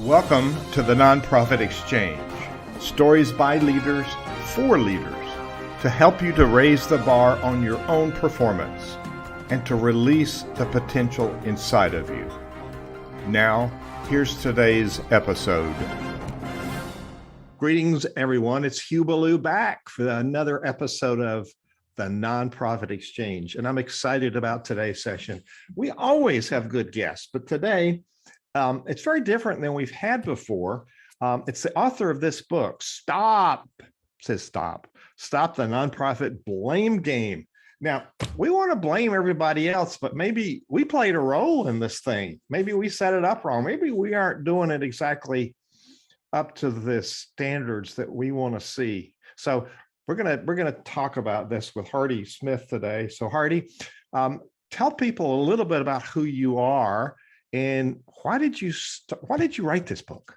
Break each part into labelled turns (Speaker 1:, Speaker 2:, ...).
Speaker 1: Welcome to the Nonprofit Exchange. Stories by leaders for leaders to help you to raise the bar on your own performance and to release the potential inside of you. Now, here's today's episode. Greetings, everyone. It's Hugh Ballou back for another episode of the Nonprofit Exchange, and I'm excited about today's session. We always have good guests, but today, it's very different than we've had before. It's the author of this book, Stop the Nonprofit Blame Game. Now, we want to blame everybody else, but maybe we played a role in this thing. Maybe we set it up wrong. Maybe we aren't doing it exactly up to the standards that we want to see. So we're gonna talk about this with Hardy Smith today. So Hardy, tell people a little bit about who you are. And why did you write this book?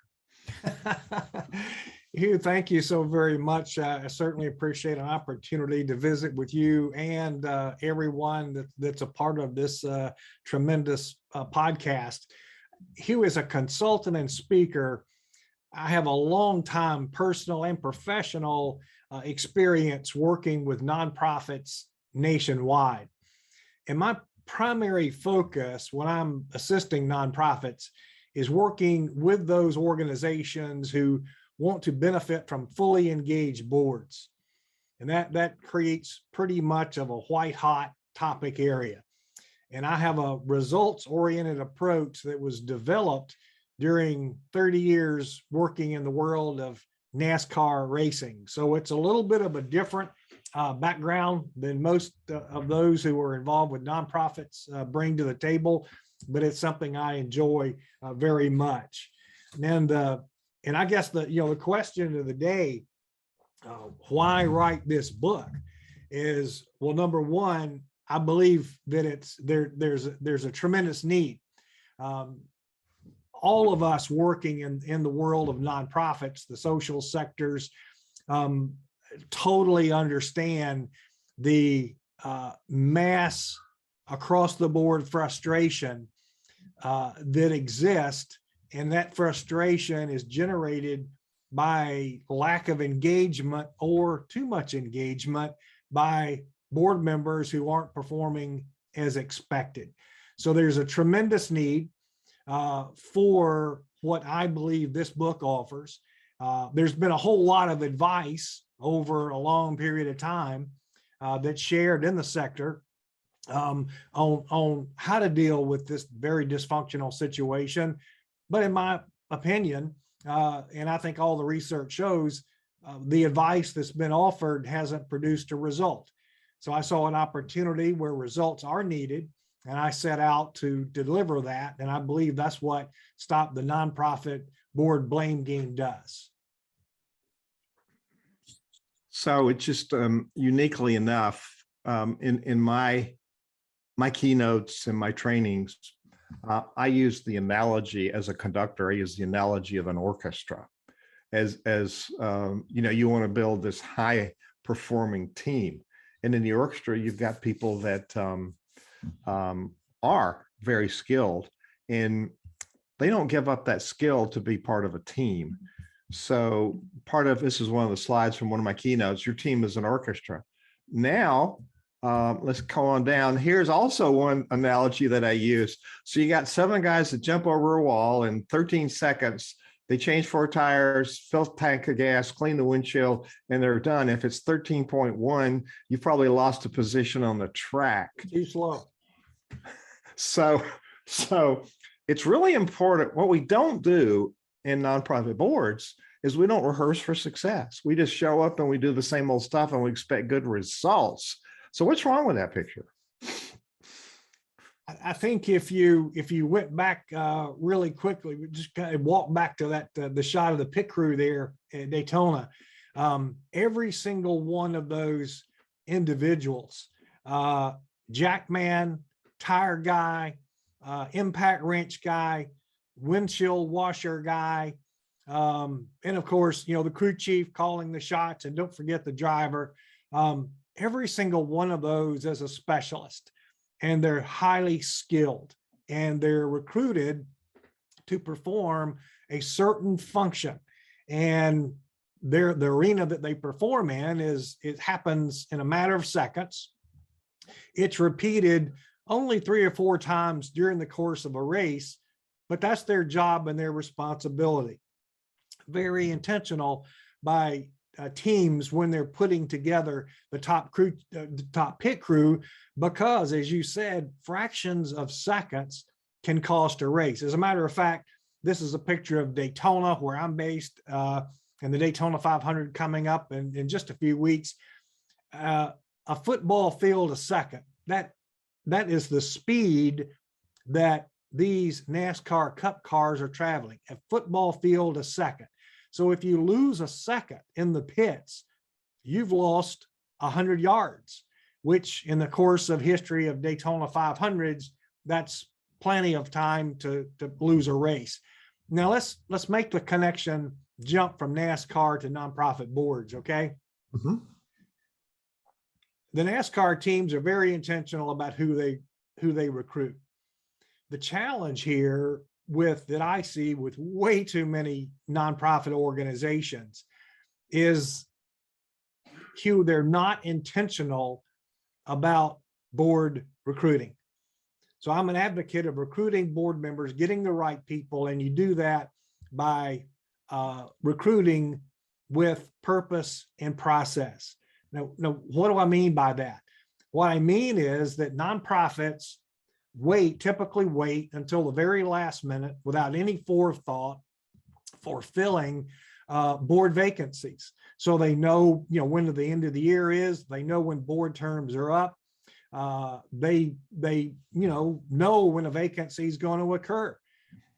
Speaker 2: Hugh, thank you so very much. I certainly appreciate an opportunity to visit with you and everyone that's a part of this tremendous podcast. Hugh is a consultant and speaker. I have a long time personal and professional experience working with nonprofits nationwide. And my primary focus when I'm assisting nonprofits is working with those organizations who want to benefit from fully engaged boards. And that creates pretty much of a white hot topic area. And I have a results-oriented approach that was developed during 30 years working in the world of NASCAR racing. So it's a little bit of a different background than most of those who are involved with nonprofits bring to the table, but it's something I enjoy very much. And I guess the question of the day, why write this book, is, well, number one, I believe that there's a tremendous need. All of us working in the world of nonprofits, the social sectors, totally understand the mass across the board frustration that exists, and that frustration is generated by lack of engagement or too much engagement by board members who aren't performing as expected. So there's a tremendous need for what I believe this book offers. There's been a whole lot of advice over a long period of time that's shared in the sector on how to deal with this very dysfunctional situation. But in my opinion, and I think all the research shows, the advice that's been offered hasn't produced a result. So I saw an opportunity where results are needed, and I set out to deliver that. And I believe that's what Stop the Nonprofit Board Blame Game does.
Speaker 1: So it's just uniquely enough, in my keynotes and my trainings, I use the analogy as a conductor. I use the analogy of an orchestra. As you want to build this high performing team, and in the orchestra you've got people that are very skilled, and they don't give up that skill to be part of a team. So this is one of the slides from one of my keynotes. Your team is an orchestra. Now, let's go on down. Here's also one analogy that I use. So you got 7 guys that jump over a wall in 13 seconds. They change 4 tires, fill a tank of gas, clean the windshield, and they're done. If it's 13.1, you've probably lost a position on the track.
Speaker 2: Too slow.
Speaker 1: So it's really important. What we don't do in nonprofit boards is we don't rehearse for success. We just show up and we do the same old stuff and we expect good results. So what's wrong with that picture?
Speaker 2: I think if you went back really quickly, we just kind of walk back to that the shot of the pit crew there at Daytona. Every single one of those individuals, jackman, tire guy, impact wrench guy, windshield washer guy, and of course, the crew chief calling the shots, and don't forget the driver. Every single one of those is a specialist, and they're highly skilled, and they're recruited to perform a certain function. And the arena that they perform in it happens in a matter of seconds. It's repeated only 3 or 4 times during the course of a race, but that's their job and their responsibility. Very intentional by teams when they're putting together the top pit crew, because as you said, fractions of seconds can cost a race. As a matter of fact, this is a picture of Daytona, where I'm based, and the Daytona 500 coming up in just a few weeks. A football field a second, that is the speed that these NASCAR Cup cars are traveling. A football field a second. So if you lose a second in the pits, you've lost 100 yards, which in the course of history of Daytona 500s, that's plenty of time to lose a race. Now let's make the connection, jump from NASCAR to nonprofit boards, okay?
Speaker 1: Mm-hmm.
Speaker 2: The NASCAR teams are very intentional about who they recruit. The challenge here that I see with way too many nonprofit organizations is, Hugh, they're not intentional about board recruiting. So I'm an advocate of recruiting board members, getting the right people, and you do that by recruiting with purpose and process. Now, what do I mean by that? What I mean is that nonprofits typically wait until the very last minute without any forethought for filling board vacancies. So they know, when the end of the year is, they know when board terms are up. They know when a vacancy is going to occur,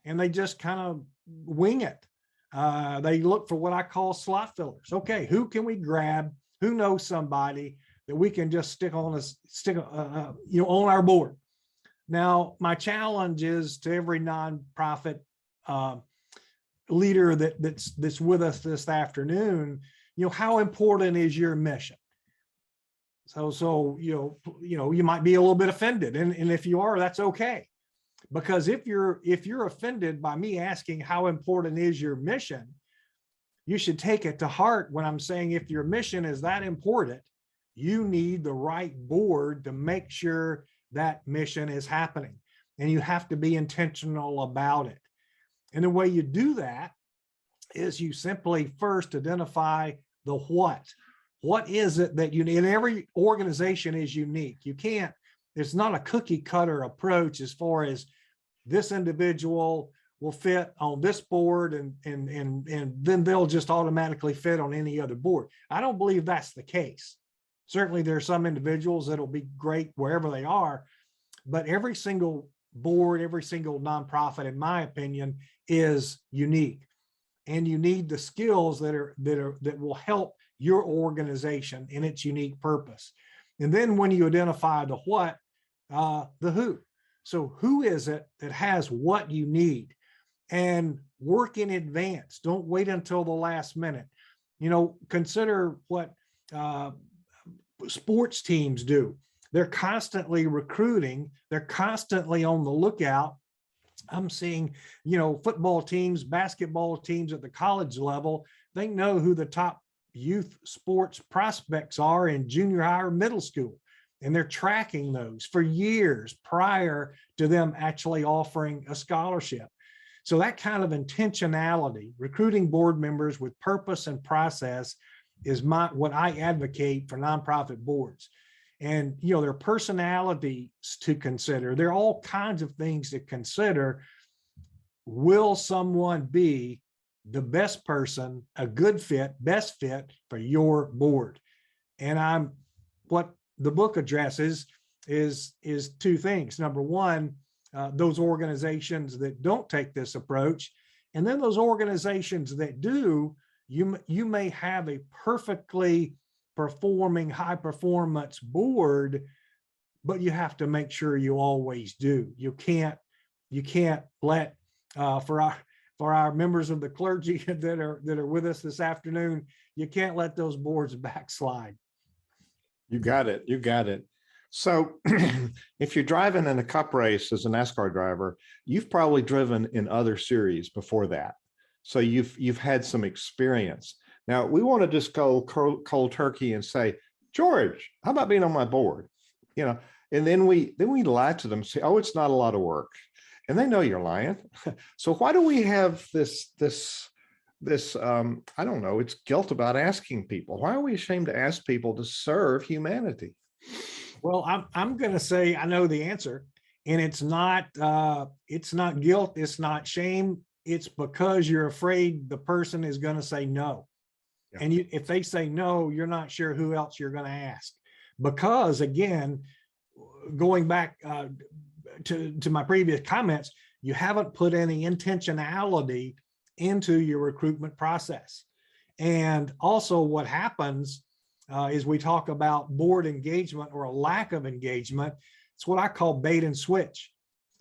Speaker 2: and they just kind of wing it. They look for what I call slot fillers. Okay, who can we grab? Who knows somebody that we can just stick on our board? Now, my challenge is to every nonprofit leader that's with us this afternoon. How important is your mission? So you might be a little bit offended, and if you are, that's okay, because if you're offended by me asking how important is your mission, you should take it to heart when I'm saying, if your mission is that important, you need the right board to make sure that mission is happening, and you have to be intentional about it. And the way you do that is you simply first identify the what. What is it that you need? And every organization is unique. It's not a cookie cutter approach as far as this individual will fit on this board and then they'll just automatically fit on any other board. I don't believe that's the case. Certainly there are some individuals that'll be great wherever they are, but every single board, every single nonprofit, in my opinion, is unique. And you need the skills that will help your organization in its unique purpose. And then when you identify the what, the who. So who is it that has what you need? And work in advance. Don't wait until the last minute. Consider what sports teams do. They're constantly recruiting. They're constantly on the lookout. I'm seeing, football teams, basketball teams at the college level. They know who the top youth sports prospects are in junior high or middle school. And they're tracking those for years prior to them actually offering a scholarship. So that kind of intentionality, recruiting board members with purpose and process, is what I advocate for nonprofit boards. And, there are personalities to consider. There are all kinds of things to consider. Will someone be the best person, a good fit, best fit for your board? And what the book addresses is 2 things. Number one, those organizations that don't take this approach, and then those organizations that do, you may have a perfectly performing high performance board, but you have to make sure you always do. You can't let for our members of the clergy that are with us this afternoon, you can't let those boards backslide.
Speaker 1: You got it. So if you're driving in a cup race as a NASCAR driver, you've probably driven in other series before that. So you've had some experience. Now we want to just go cold turkey and say, George, how about being on my board? You know, and then we lie to them, say, oh, it's not a lot of work. And they know you're lying. So why do we have this I don't know, it's guilt about asking people? Why are we ashamed to ask people to serve humanity?
Speaker 2: Well, I'm going to say I know the answer, and it's not guilt, it's not shame. It's because you're afraid the person is going to say no. Yeah. And if they say no, you're not sure who else you're going to ask. Because again, going back to my previous comments, you haven't put any intentionality into your recruitment process. And also what happens is we talk about board engagement or a lack of engagement. It's what I call bait and switch.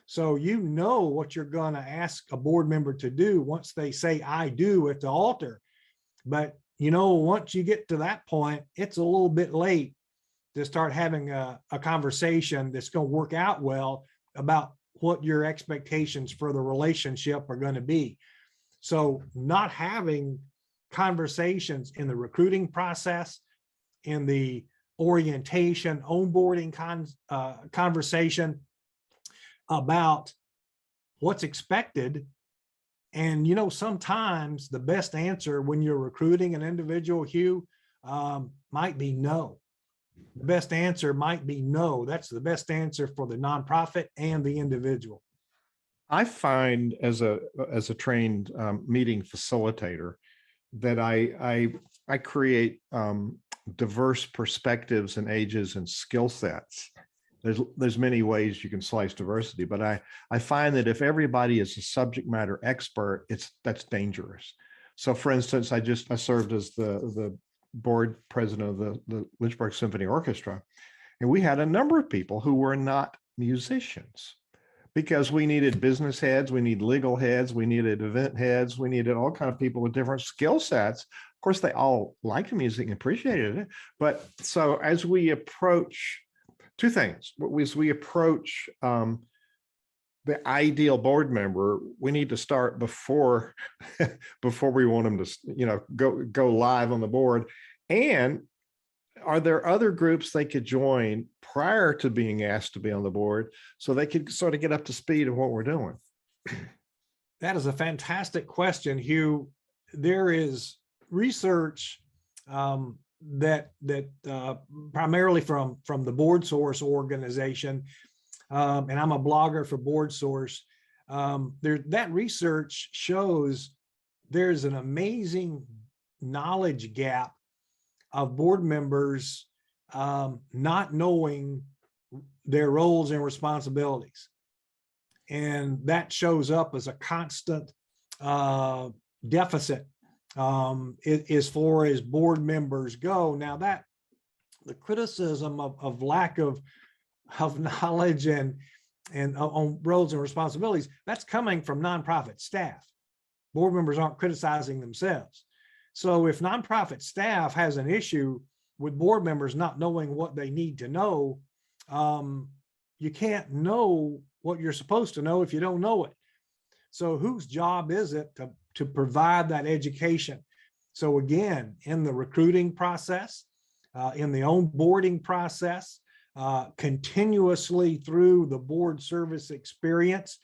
Speaker 2: So you know what you're going to ask a board member to do once they say I do at the altar. But you know, once you get to that point, it's a little bit late to start having a conversation that's going to work out well about what your expectations for the relationship are going to be. So not having conversations in the recruiting process, in the orientation, onboarding conversation about what's expected. And, you know, sometimes the best answer when you're recruiting an individual, Hugh, might be no. The best answer might be no. That's the best answer for the nonprofit and the individual.
Speaker 1: I find as a trained meeting facilitator that I create diverse perspectives and ages and skill sets. There's many ways you can slice diversity, but I find that if everybody is a subject matter expert, that's dangerous. So for instance, I served as the board president of the Lynchburg Symphony Orchestra, and we had a number of people who were not musicians because we needed business heads, we need legal heads, we needed event heads, we needed all kinds of people with different skill sets. Of course, they all liked the music and appreciated it. But so as we approach two things, as we approach the ideal board member, we need to start before we want them to, you know, go live on the board. And are there other groups they could join prior to being asked to be on the board so they could sort of get up to speed of what we're doing?
Speaker 2: That is a fantastic question, Hugh. There is research that primarily from the Board Source organization, and I'm a blogger for Board Source. That research shows there's an amazing knowledge gap of board members not knowing their roles and responsibilities. And that shows up as a constant deficit as far as board members go. Now that the criticism of lack of knowledge and on roles and responsibilities, that's coming from nonprofit staff. Board members aren't criticizing themselves. So if nonprofit staff has an issue with board members not knowing what they need to know, you can't know what you're supposed to know if you don't know it. So whose job is it to provide that education? So again, in the recruiting process, in the onboarding process, continuously through the board service experience,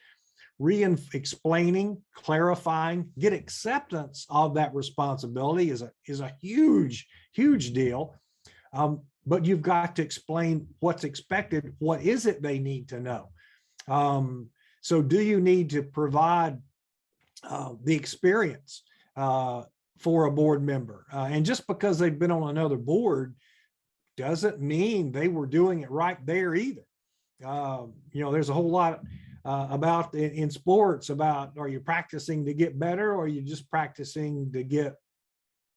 Speaker 2: explaining, clarifying, get acceptance of that responsibility is a huge, huge deal. But you've got to explain what's expected. What is it they need to know? So do you need to provide the experience for a board member? And just because they've been on another board doesn't mean they were doing it right there either. You know, there's a whole lot about in sports about, are you practicing to get better or are you just practicing to get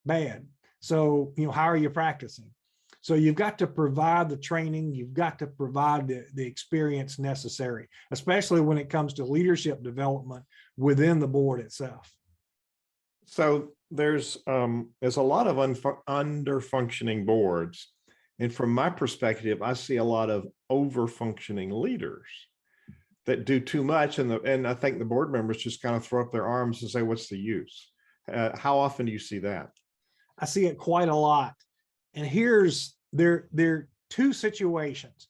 Speaker 2: bad? So, you know, how are you practicing? So you've got to provide the training, you've got to provide the experience necessary, especially when it comes to leadership development within the board itself.
Speaker 1: So there's a lot of under-functioning boards, And from my perspective, I see a lot of over-functioning leaders that do too much. And I think the board members just kind of throw up their arms and say, what's the use? How often do you see that?
Speaker 2: I see it quite a lot. And there are two situations.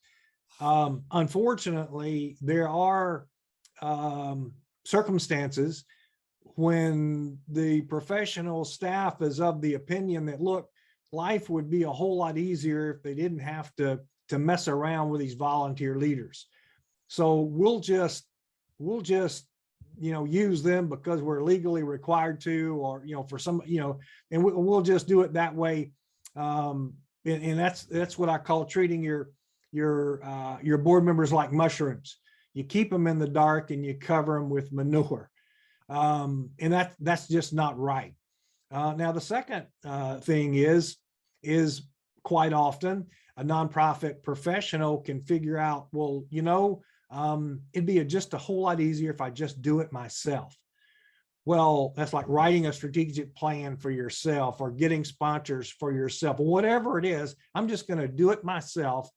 Speaker 2: Unfortunately, there are circumstances when the professional staff is of the opinion that, look, life would be a whole lot easier if they didn't have to mess around with these volunteer leaders. So we'll just use them because we're legally required to, or for some, and we'll just do it that way. And that's what I call treating your board members like mushrooms. You keep them in the dark and you cover them with manure. And that's just not right. Now, the second thing is quite often a nonprofit professional can figure out, well, it'd be just a whole lot easier if I just do it myself. Well, that's like writing a strategic plan for yourself or getting sponsors for yourself, whatever it is. I'm just going to do it myself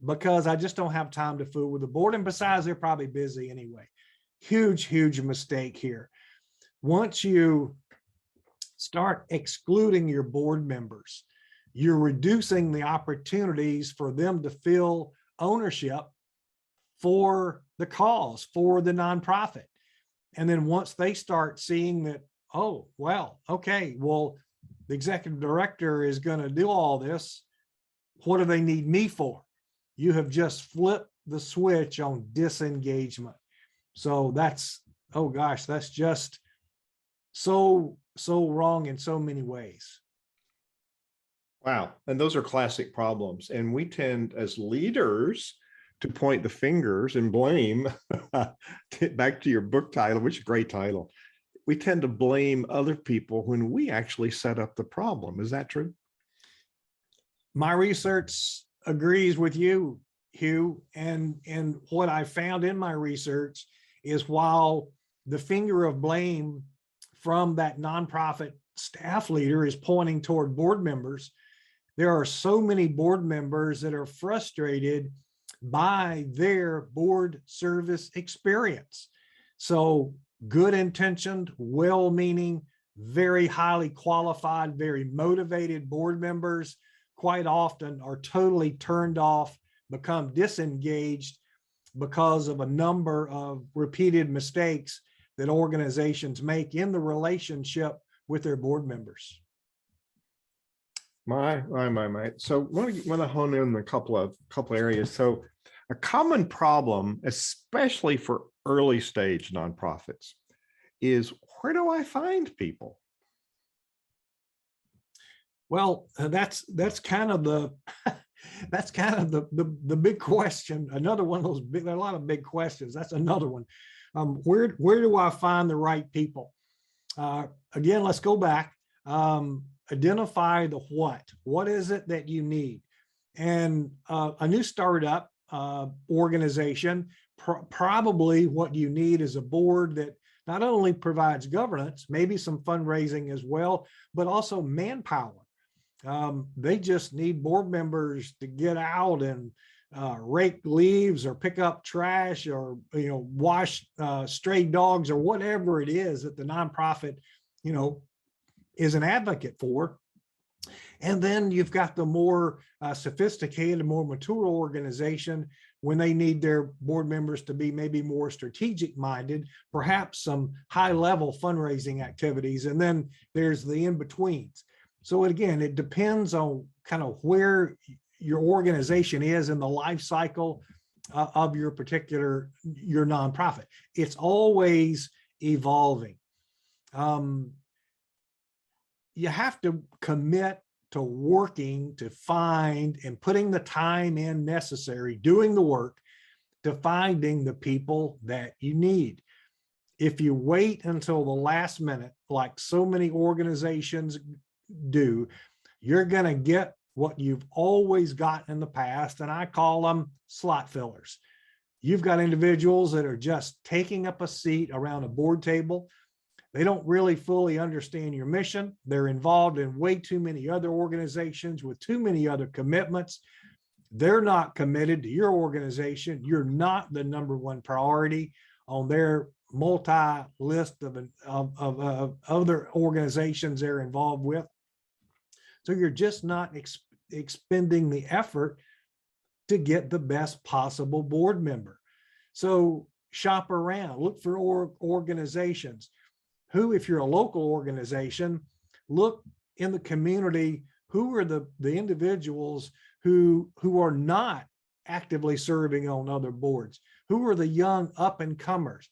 Speaker 2: because I just don't have time to fool with the board. And besides, they're probably busy anyway. Huge mistake here. Once you start excluding your board members, you're reducing the opportunities for them to feel ownership for the cause, for the nonprofit. And then once they start seeing that, oh, well, okay, well, the executive director is going to do all this, what do they need me for? You have just flipped the switch on disengagement. So that's, oh gosh, that's just so wrong in so many ways.
Speaker 1: Wow. And those are classic problems. And we tend as leaders to point the fingers and blame. Back to your book title, which is a great title. We tend to blame other people when we actually set up the problem. Is that true?
Speaker 2: My research agrees with you, Hugh. And what I found in my research is while the finger of blame from that nonprofit staff leader is pointing toward board members, there are so many board members that are frustrated by their board service experience. So good intentioned, well-meaning, very highly qualified, very motivated board members quite often are totally turned off, become disengaged because of a number of repeated mistakes that organizations make in the relationship with their board members.
Speaker 1: My. So I want to hone in on a couple of areas. So a common problem, especially for early stage nonprofits, is where do I find people?
Speaker 2: Well, that's kind of the the big question. Another one of those big, there are a lot of big questions. That's another one. Where do I find the right people? Again, let's go back. Identify the what. What is it that you need? And a new startup organization, probably what you need is a board that not only provides governance, maybe some fundraising as well, but also manpower. They just need board members to get out and rake leaves or pick up trash or wash stray dogs or whatever it is that the nonprofit is an advocate for. And then you've got the more sophisticated, more mature organization when they need their board members to be maybe more strategic minded, perhaps some high level fundraising activities. And then there's the in-betweens. So again, it depends on kind of where your organization is in the life cycle of your nonprofit. It's always evolving. You have to commit to working to find and putting the time in necessary, doing the work to finding the people that you need. If you wait until the last minute, like so many organizations do, you're going to get what you've always gotten in the past, and I call them slot fillers. You've got individuals that are just taking up a seat around a board table. They don't really fully understand your mission. They're involved in way too many other organizations with too many other commitments. They're not committed to your organization. You're not the number one priority on their multi-list of other organizations they're involved with. So you're just not expending the effort to get the best possible board member. So shop around, look for organizations who, if you're a local organization, look in the community, who are the individuals who are not actively serving on other boards, who are the young up and comers.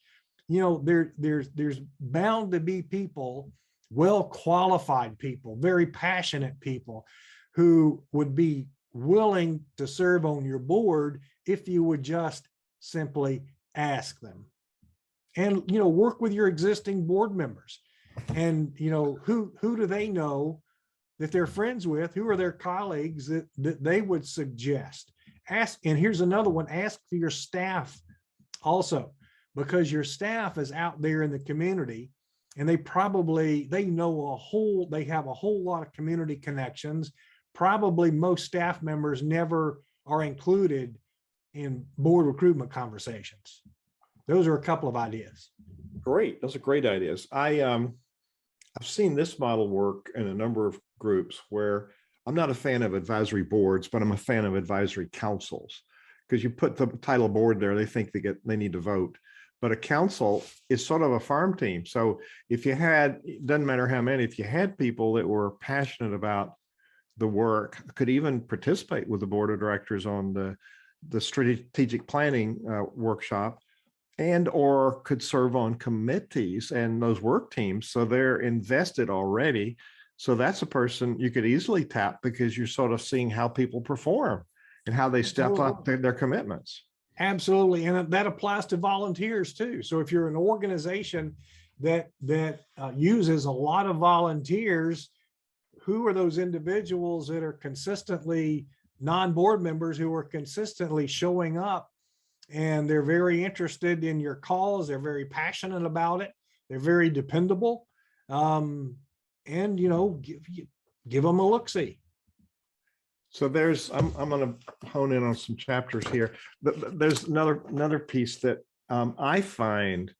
Speaker 2: You know, there's bound to be people, well qualified people, very passionate people who would be willing to serve on your board if you would just simply ask them. And, you know, work with your existing board members. And, you know, who do they know that they're friends with? Who are their colleagues that they would suggest? Ask, and here's another one, ask for your staff also, because your staff is out there in the community and they have a whole lot of community connections. Probably most staff members never are included in board recruitment conversations. Those are a couple of ideas.
Speaker 1: Great. Those are great ideas. I've seen this model work in a number of groups where I'm not a fan of advisory boards, but I'm a fan of advisory councils, because you put the title board there, they think they need to vote. But a council is sort of a farm team. So if you had, it doesn't matter how many, if you had people that were passionate about the work, could even participate with the board of directors on the strategic planning workshop, and or could serve on committees and those work teams. So they're invested already. So that's a person you could easily tap, because you're sort of seeing how people perform and how they step up their commitments.
Speaker 2: Absolutely. And that applies to volunteers too. So if you're an organization that uses a lot of volunteers, who are those individuals that are consistently non-board members who are consistently showing up, and they're very interested in your cause. They're very passionate about it. They're very dependable. And, you know, give them a look-see.
Speaker 1: So I'm going to hone in on some chapters here. There's another piece that I find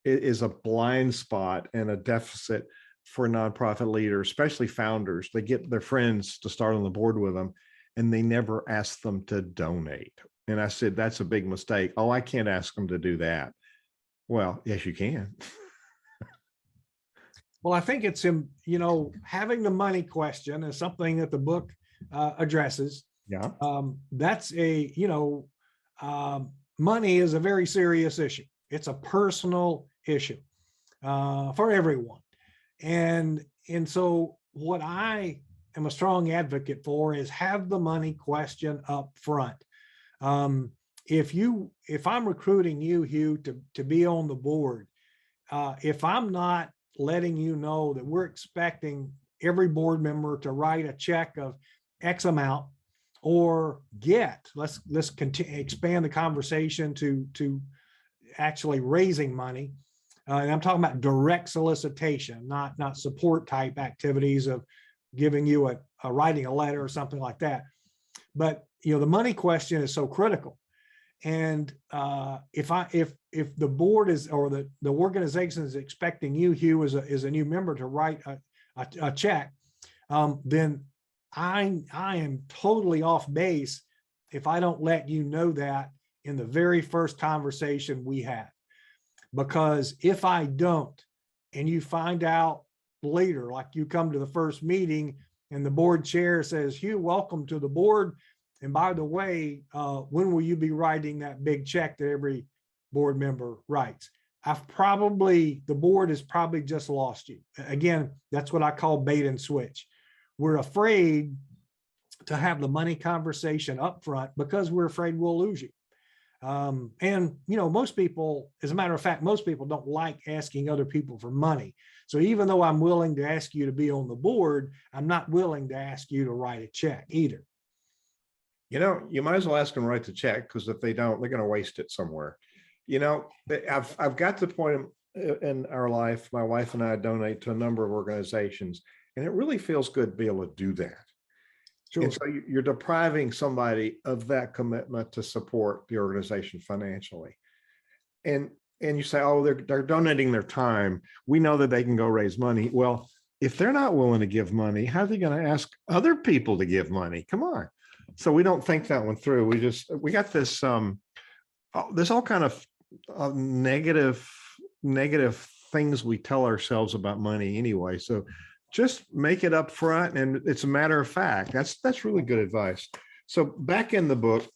Speaker 1: is a blind spot and a deficit for nonprofit leaders, especially founders. They get their friends to start on the board with them, and they never ask them to donate. And I said, that's a big mistake. Oh, I can't ask them to do that. Well, yes, you can.
Speaker 2: Well, I think it's, you know, having the money question is something that the book addresses.
Speaker 1: Yeah.
Speaker 2: That's a, you know, money is a very serious issue. It's a personal issue for everyone. And so what I am a strong advocate for is have the money question up front. If I'm recruiting you, Hugh, to be on the board, if I'm not letting you know that we're expecting every board member to write a check of X amount, or let's expand the conversation to actually raising money. And I'm talking about direct solicitation, not support type activities of giving you a writing a letter or something like that. But, you know, the money question is so critical. And if the board is, or the organization is expecting you, Hugh, as a new member to write a check, then I am totally off base if I don't let you know that in the very first conversation we have. Because if I don't, and you find out later, like you come to the first meeting and the board chair says, Hugh, welcome to the board. And by the way, when will you be writing that big check that every board member writes? The board has probably just lost you. Again, that's what I call bait and switch. We're afraid to have the money conversation up front because we're afraid we'll lose you. And, you know, most people, as a matter of fact, most people don't like asking other people for money. So even though I'm willing to ask you to be on the board, I'm not willing to ask you to write a check either.
Speaker 1: You know, you might as well ask them to write the check, because if they don't, they're going to waste it somewhere. You know, I've got to the point in our life, my wife and I donate to a number of organizations, and it really feels good to be able to do that. And
Speaker 2: Sure.
Speaker 1: so you're depriving somebody of that commitment to support the organization financially. And you say, oh, they're donating their time. We know that they can go raise money. Well, if they're not willing to give money, how are they going to ask other people to give money? Come on. So we don't think that one through. We got this there's all kind of negative things we tell ourselves about money anyway. So just make it up front, and it's a matter of fact. That's really good advice. So back in the book,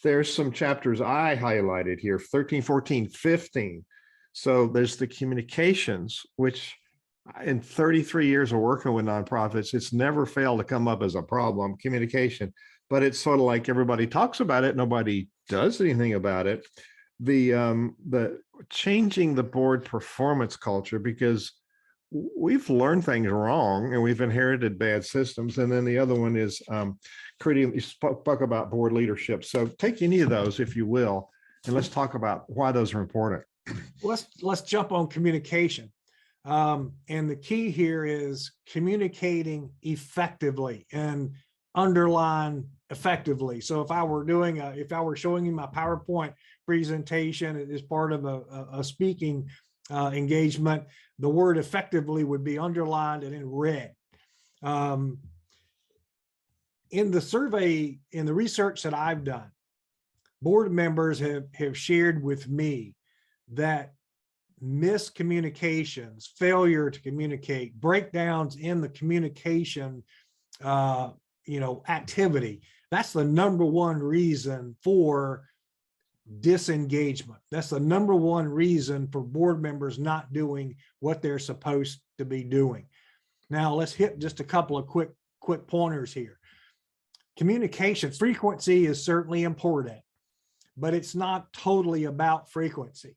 Speaker 1: there's some chapters I highlighted here, 13, 14, 15. So there's the communications, which in 33 years of working with nonprofits, it's never failed to come up as a problem, communication. But it's sort of like everybody talks about it, nobody does anything about it. The changing the board performance culture, because we've learned things wrong and we've inherited bad systems. And then the other one is creating, you spoke about board leadership. So take any of those, if you will, and let's talk about why those are important.
Speaker 2: Let's jump on communication. And the key here is communicating effectively, and underline effectively. So if I were showing you my PowerPoint presentation as part of a speaking engagement, the word effectively would be underlined and in red. In the survey, in the research that I've done, board members have shared with me that miscommunications, failure to communicate, breakdowns in the communication activity, that's the number one reason for disengagement. That's the number one reason for board members not doing what they're supposed to be doing. Now let's hit just a couple of quick pointers here. Communication frequency is certainly important, but it's not totally about frequency.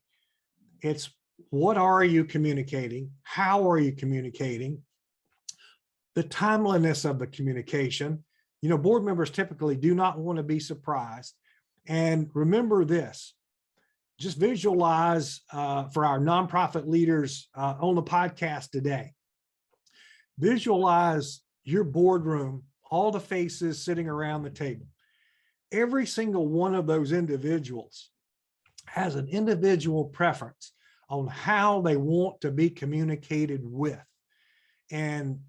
Speaker 2: It's what are you communicating? How are you communicating? The timeliness of the communication. Board members typically do not want to be surprised. And remember this, just visualize for our nonprofit leaders on the podcast today, visualize your boardroom, all the faces sitting around the table. Every single one of those individuals has an individual preference on how they want to be communicated with. And,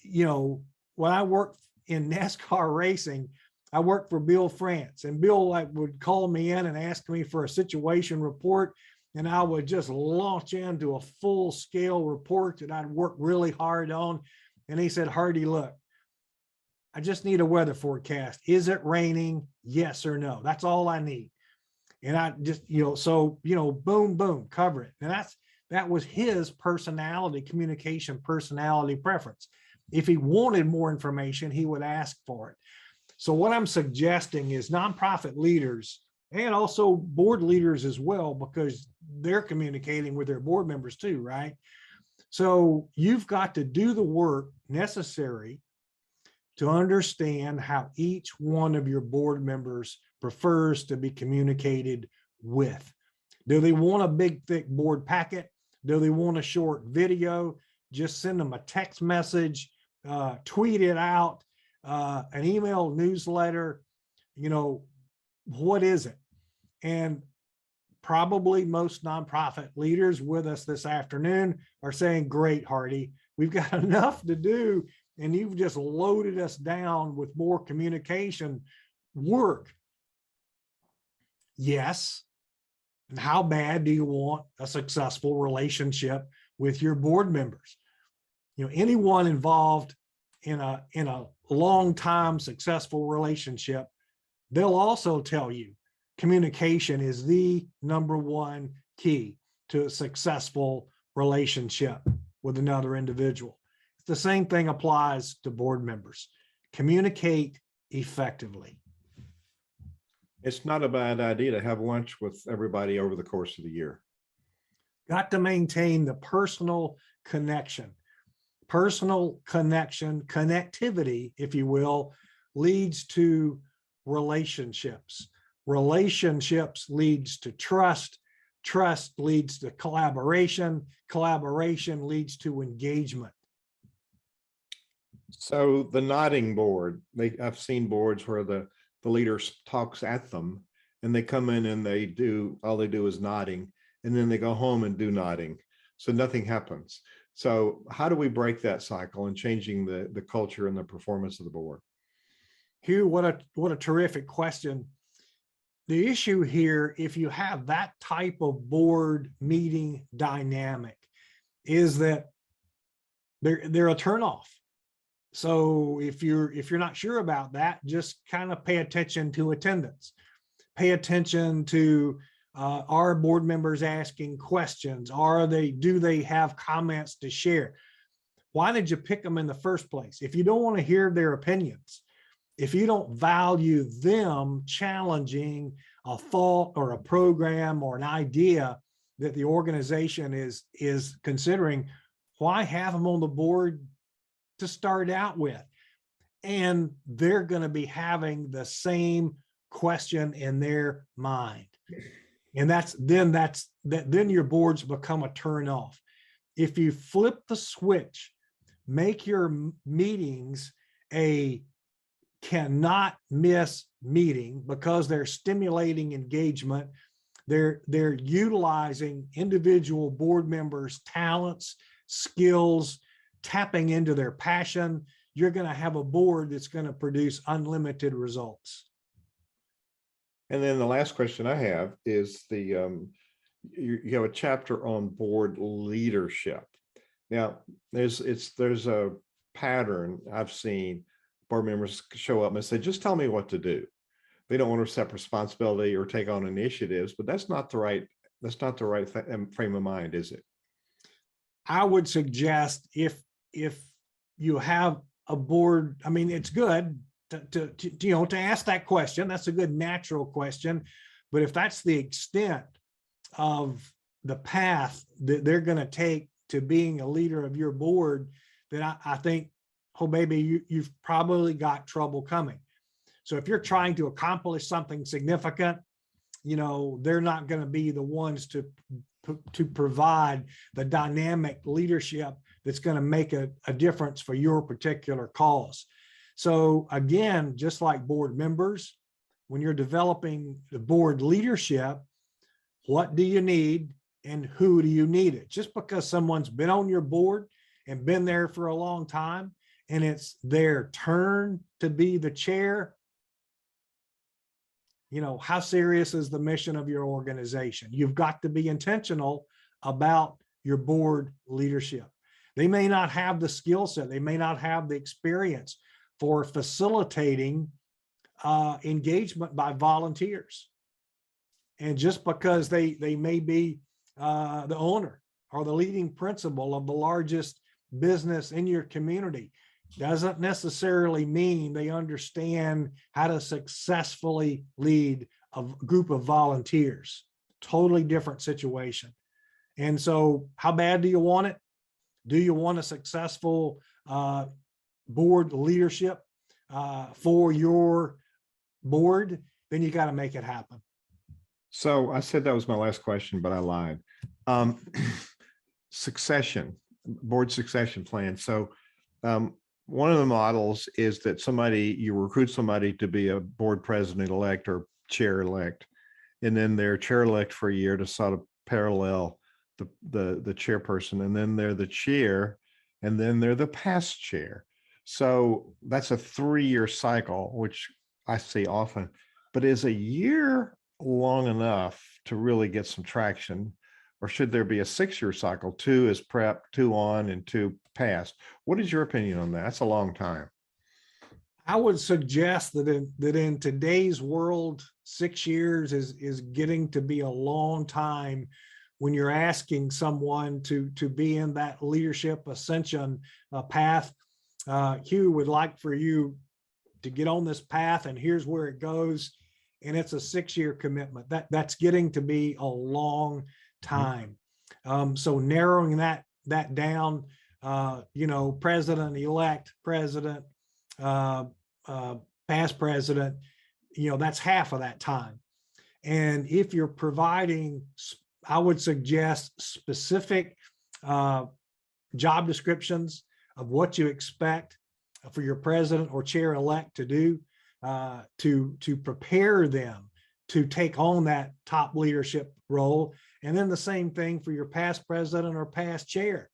Speaker 2: when I worked in NASCAR racing, I worked for Bill France, and Bill would call me in and ask me for a situation report, and I would just launch into a full scale report that I'd worked really hard on. And he said, Hardy, look, I just need a weather forecast. Is it raining? Yes or no? That's all I need. And I just, boom, boom, cover it. And that was his personality, communication personality preference. If he wanted more information, he would ask for it. So what I'm suggesting is nonprofit leaders and also board leaders as well, because they're communicating with their board members too, right? So you've got to do the work necessary to understand how each one of your board members prefers to be communicated with. Do they want a big, thick board packet? Do they want a short video? Just send them a text message, tweet it out, an email newsletter, what is it? And probably most nonprofit leaders with us this afternoon are saying, great, Hardy, we've got enough to do, and you've just loaded us down with more communication work. Yes. And how bad do you want a successful relationship with your board members? Anyone involved in a long time successful relationship, they'll also tell you communication is the number one key to a successful relationship with another individual. The same thing applies to board members. Communicate effectively.
Speaker 1: It's not a bad idea to have lunch with everybody over the course of the year.
Speaker 2: Got to maintain the personal connection. Personal connection, connectivity, if you will, leads to relationships. Relationships leads to trust. Trust leads to collaboration. Collaboration leads to engagement.
Speaker 1: So the nodding board, I've seen boards where the leader talks at them and they come in and all they do is nodding, and then they go home and do nodding. So nothing happens. So how do we break that cycle and changing the culture and the performance of the board?
Speaker 2: Hugh, what a terrific question. The issue here, if you have that type of board meeting dynamic, is that they're a turnoff. So if you're not sure about that, just kind of pay attention to attendance. Pay attention to are board members asking questions? Do they have comments to share? Why did you pick them in the first place? If you don't want to hear their opinions, if you don't value them challenging a thought or a program or an idea that the organization is considering, why have them on the board to start out with? And they're going to be having the same question in their mind. And then your boards become a turn off. If you flip the switch, make your meetings a cannot miss meeting, because they're stimulating engagement. They're utilizing individual board members' talents, skills, tapping into their passion. You're going to have a board that's going to produce unlimited results.
Speaker 1: And then the last question I have is you have a chapter on board leadership. Now, there's a pattern I've seen. Board members show up and say, just tell me what to do. They don't want to accept responsibility or take on initiatives, but that's not the right frame of mind, is it?
Speaker 2: I would suggest if you have a board, I mean, it's good to ask that question. That's a good natural question. But if that's the extent of the path that they're going to take to being a leader of your board, then I think, oh, maybe you've probably got trouble coming. So if you're trying to accomplish something significant, they're not going to be the ones to provide the dynamic leadership that's going to make a difference for your particular cause. So again, just like board members, when you're developing the board leadership, what do you need and who do you need it? Just because someone's been on your board and been there for a long time and it's their turn to be the chair, how serious is the mission of your organization? You've got to be intentional about your board leadership. They may not have the skill set. They may not have the experience for facilitating engagement by volunteers. And just because they may be the owner or the leading principal of the largest business in your community doesn't necessarily mean they understand how to successfully lead a group of volunteers. Totally different situation. And so how bad do you want it? Do you want a successful board leadership for your board? Then you got to make it happen.
Speaker 1: So I said that was my last question, but I lied. Board succession plan. So one of the models is that you recruit somebody to be a board president-elect or chair-elect, and then they're chair-elect for a year to sort of parallel the chairperson, and then they're the chair, and then they're the past chair. So that's a 3-year cycle, which I see often. But is a year long enough to really get some traction? Or should there be a 6-year cycle? 2 is prep, 2 on, and 2 past. What is your opinion on that? That's a long time.
Speaker 2: I would suggest that in today's world, 6 years is getting to be a long time when you're asking someone to be in that leadership ascension path. Hugh would like for you to get on this path, and here's where it goes. And it's a 6-year commitment. That's getting to be a long time. So narrowing that down, president-elect, president, past president, that's half of that time. And if you're providing I would suggest specific job descriptions of what you expect for your president or chair-elect to do to prepare them to take on that top leadership role. And then the same thing for your past president or past chair.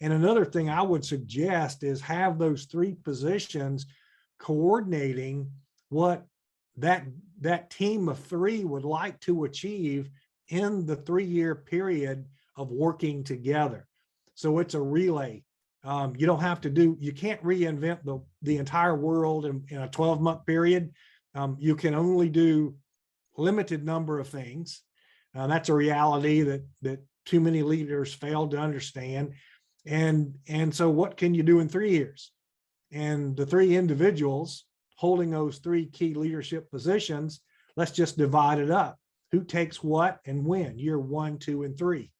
Speaker 2: And another thing I would suggest is have those three positions coordinating what that team of three would like to achieve in the 3-year period of working together. So it's a relay. You don't have to you can't reinvent the entire world in a 12-month period. You can only do limited number of things. That's a reality that too many leaders fail to understand. And so what can you do in 3 years? And the three individuals holding those three key leadership positions, let's just divide it up. Who takes what and when? Year 1, 2, and 3.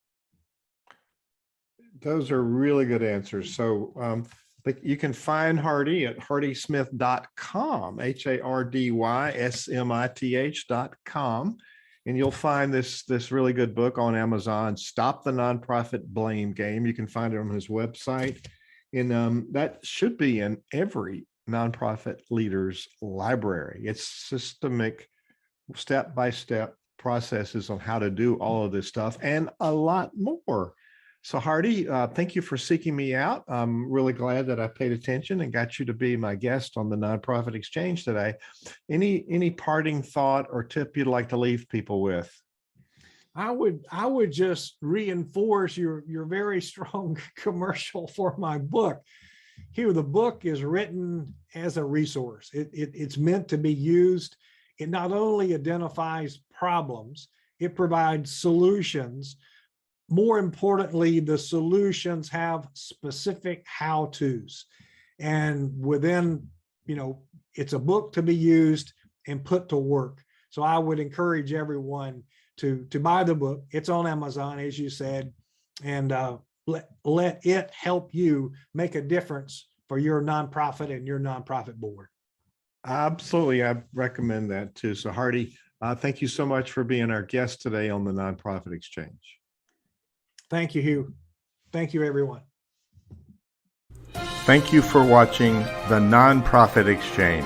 Speaker 1: Those are really good answers. So but you can find Hardy at hardysmith.com, HARDYSMITH.com. And you'll find this really good book on Amazon, Stop the Nonprofit Blame Game. You can find it on his website. And that should be in every nonprofit leader's library. It's systemic, step-by-step processes on how to do all of this stuff and a lot more. So Hardy, thank you for seeking me out. I'm really glad that I paid attention and got you to be my guest on the Nonprofit Exchange today. Any parting thought or tip you'd like to leave people with?
Speaker 2: I would just reinforce your very strong commercial for my book. Here, the book is written as a resource. It's meant to be used. It not only identifies problems, it provides solutions. More importantly, the solutions have specific how-tos. And within, it's a book to be used and put to work. So I would encourage everyone to buy the book. It's on Amazon, as you said, and let it help you make a difference for your nonprofit and your nonprofit board.
Speaker 1: Absolutely. I recommend that too. So Hardy, thank you so much for being our guest today on the Nonprofit Exchange.
Speaker 2: Thank you, Hugh. Thank you, everyone.
Speaker 1: Thank you for watching the Nonprofit Exchange.